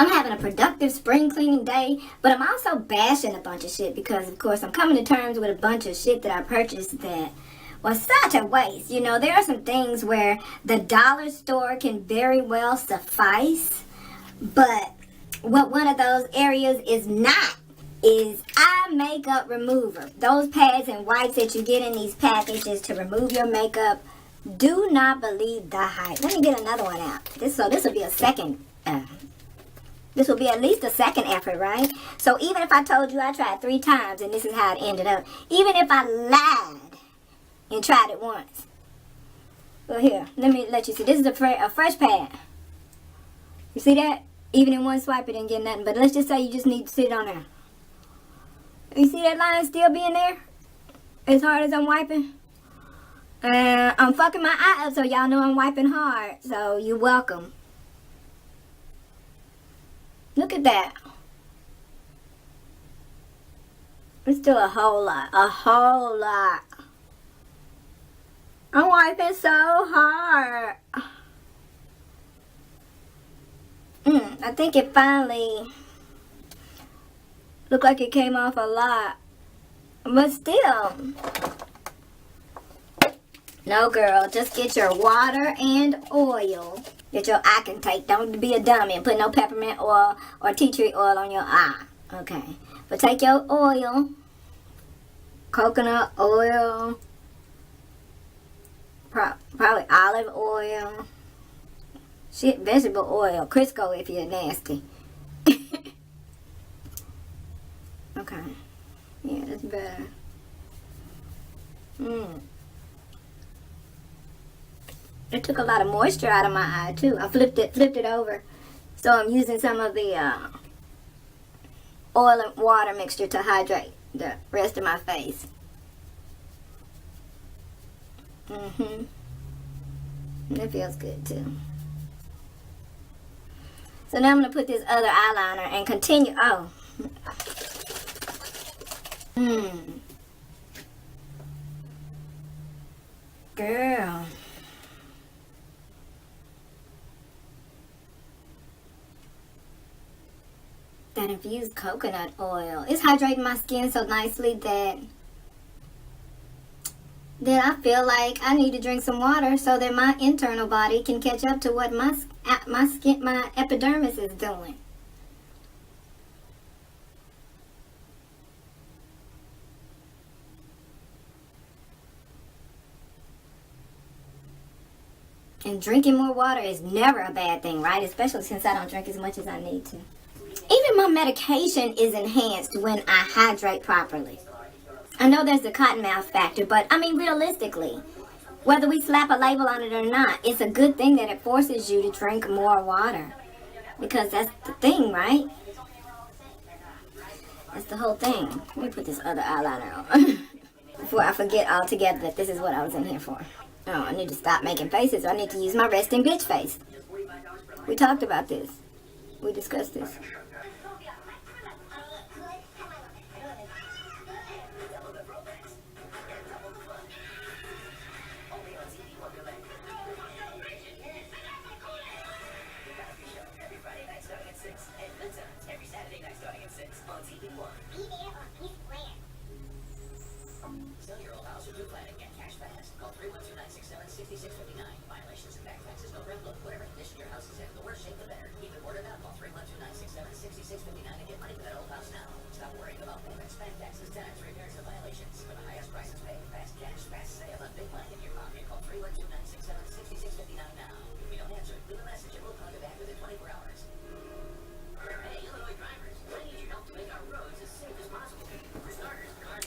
I'm having a productive spring cleaning day, but I'm also bashing a bunch of shit because, of course, I'm coming to terms with a bunch of shit that I purchased that was such a waste. You know, there are some things where the dollar store can very well suffice, but what one of those areas is not is eye makeup remover. Those pads and wipes that you get in these packages to remove your makeup, do not believe the hype. Let me get another one out. This will be a second. This will be at least a second effort, right? So even if I told you I tried 3 times and this is how it ended up, even if I lied and tried it once. Well, here, let me let you see. This is a fresh pad. You see that? Even in one swipe, it didn't get nothing. But let's just say you just need to sit on there. You see that line still being there? As hard as I'm wiping? I'm fucking my eye up so y'all know I'm wiping hard. So you're welcome. Look at that. It's still a whole lot. A whole lot. I'm wiping so hard. I think it finally looked like it came off a lot. But still. No, girl. Just get your water and oil. Get your eye contact. Don't be a dummy and put no peppermint oil or tea tree oil on your eye. Okay. But take your oil. Coconut oil. Probably olive oil. Shit, vegetable oil. Crisco if you're nasty. Okay. Yeah, that's better. It took a lot of moisture out of my eye too. I flipped it over. So I'm using some of the oil and water mixture to hydrate the rest of my face. It feels good too. So now I'm going to put this other eyeliner and continue. Oh. Girl. That infused coconut oil. It's hydrating my skin so nicely that I feel like I need to drink some water so that my internal body can catch up to what my skin, my epidermis is doing. And drinking more water is never a bad thing, right? Especially since I don't drink as much as I need to. Even my medication is enhanced when I hydrate properly. I know there's the cotton mouth factor, but I mean realistically, whether we slap a label on it or not, it's a good thing that it forces you to drink more water. Because that's the thing, right? That's the whole thing. Let me put this other eyeliner on before I forget altogether that this is what I was in here for. Oh, I need to stop making faces. I need to use my resting bitch face. We talked about this. We discussed this.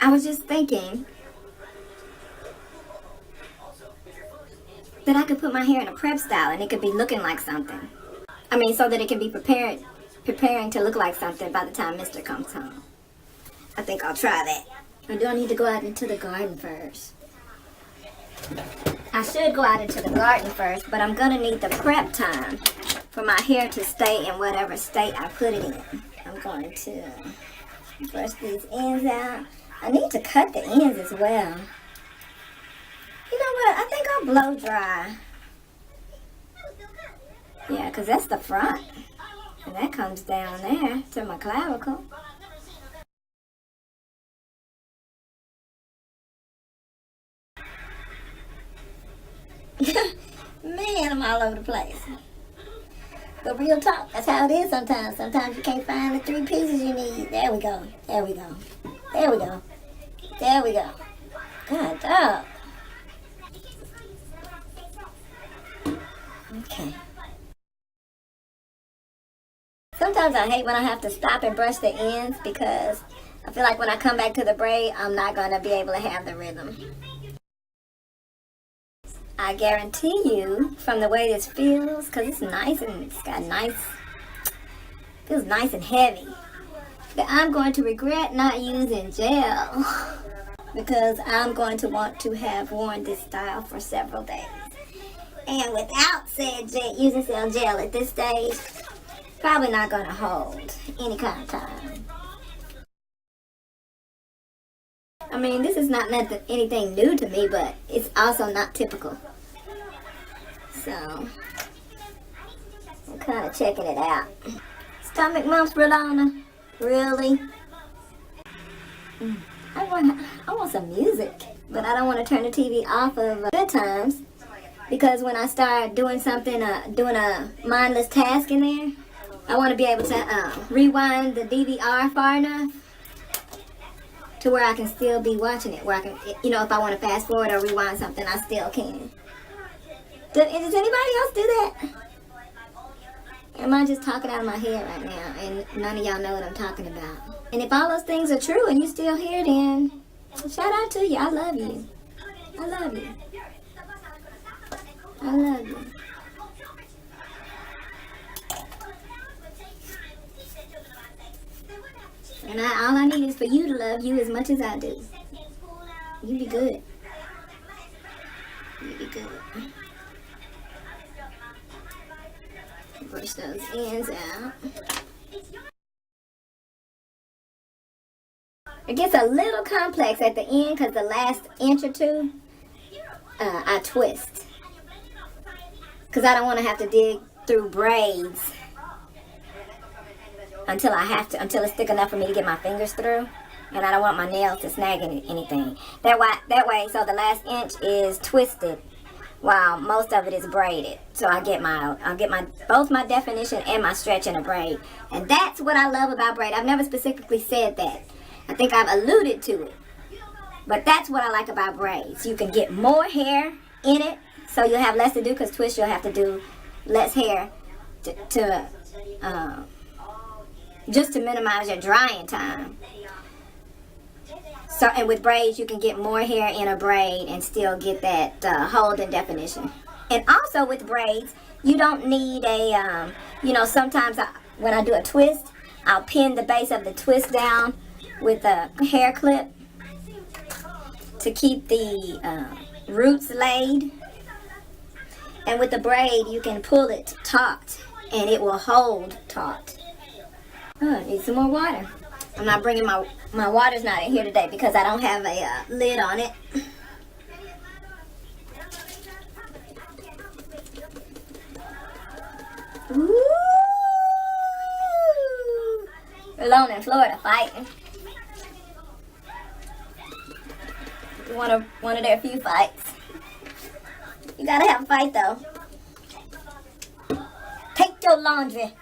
I was just thinking that I could put my hair in a prep style and it could be looking like something. I mean, so that it can be preparing to look like something by the time Mr. comes home. I think I'll try that. Or do I need to go out into the garden first? I should go out into the garden first, but I'm going to need the prep time for my hair to stay in whatever state I put it in. I'm going to brush these ends out. I need to cut the ends as well. You know what? I think I'll blow dry. Yeah, because that's the front. And that comes down there to my clavicle. Man, I'm all over the place. But real talk, that's how it is sometimes. Sometimes you can't find the 3 pieces you need. There we go. There we go. There we go. There we go. God dog. Okay. Sometimes I hate when I have to stop and brush the ends because I feel like when I come back to the braid, I'm not going to be able to have the rhythm. I guarantee you, from the way this feels, because it's nice and it's got nice, feels nice and heavy, that I'm going to regret not using gel because I'm going to want to have worn this style for several days. And without said using said gel at this stage, probably not going to hold any kind of time. I mean, this is not anything new to me, but it's also not typical. So, I'm kind of checking it out. Stomach mumps, Rolona? Really? I want some music, but I don't want to turn the TV off of good times because when I start doing something, doing a mindless task in there, I want to be able to rewind the DVR far enough to where I can still be watching it. Where I can, you know, if I want to fast forward or rewind something, I still can. Does anybody else do that? Am I just talking out of my head right now and none of y'all know what I'm talking about? And if all those things are true and you still here, then shout out to you. I love you. I love you. I love you. And all I need is for you to love you as much as I do. You be good. You be good. Brush those ends out. It gets a little complex at the end because the last inch or two, I twist. Because I don't want to have to dig through braids until it's thick enough for me to get my fingers through. And I don't want my nails to snag anything. That way, so the last inch is twisted while most of it is braided. So I'll get both my definition and my stretch in a braid. And that's what I love about braid. I've never specifically said that. I think I've alluded to it. But that's what I like about braids. You can get more hair in it, so you'll have less to do, because twist you'll have to do less hair just to minimize your drying time. So, and with braids, you can get more hair in a braid and still get that hold and definition. And also with braids, you don't need a, sometimes when I do a twist, I'll pin the base of the twist down with a hair clip to keep the roots laid. And with the braid, you can pull it taut and it will hold taut. Oh, I need some more water. I'm not bringing my water's not in here today because I don't have a lid on it. Ooh! We're alone in Florida fighting. One of their few fights. You gotta have a fight though. Take your laundry.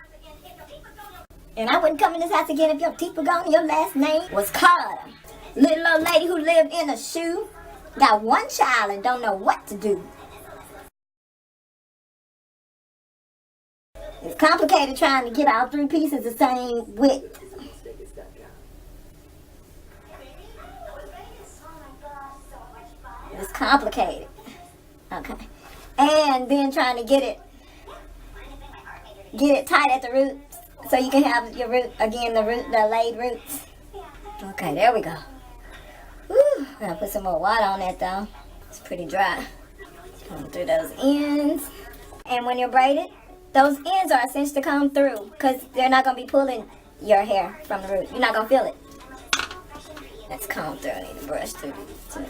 And I wouldn't come in this house again if your teeth were gone and your last name was Carter. Little old lady who lived in a shoe, got one child and don't know what to do. It's complicated trying to get all 3 pieces the same width. It's complicated. Okay. And then trying to get it tight at the roots so you can have your root, again, the laid roots. Okay, there we go. Whew, gotta put some more water on that though. It's pretty dry. Comb through those ends. And when you're braided, those ends are a cinch to comb through because they're not gonna be pulling your hair from the root. You're not gonna feel it. Let's comb through. I need to brush through these too.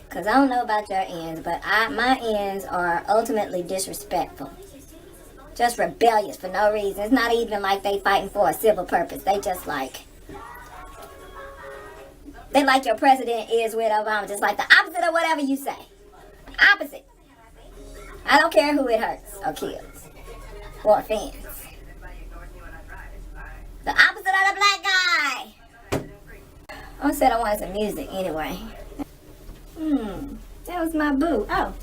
Because I don't know about your ends, but my ends are ultimately disrespectful just rebellious for no reason. It's not even like they fighting for a civil purpose. They just like, they like your president is with Obama, just like the opposite of whatever you say. Opposite. I don't care who it hurts or kills or offends. The opposite of the black guy. I said I wanted some music anyway. That was my boo. Oh.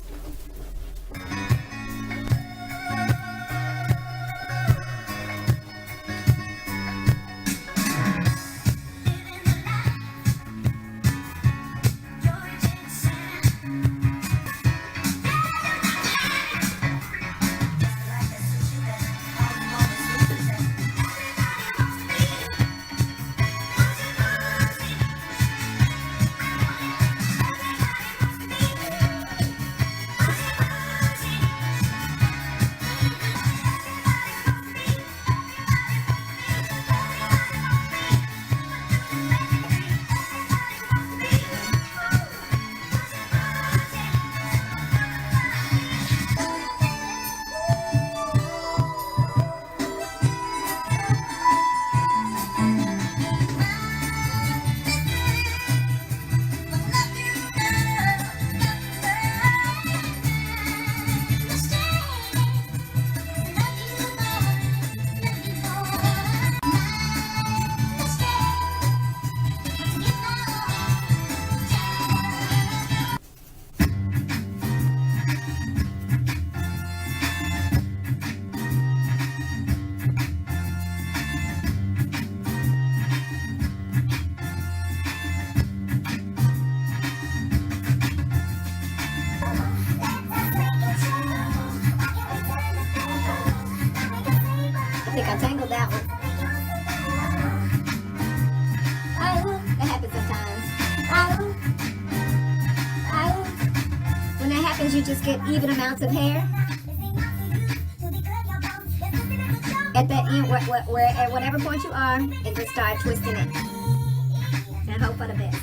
I think I tangled that one. Oh, that happens sometimes. Oh. When that happens, you just get even amounts of hair. At the end, where at whatever point you are, and just start twisting it. And hope for the best.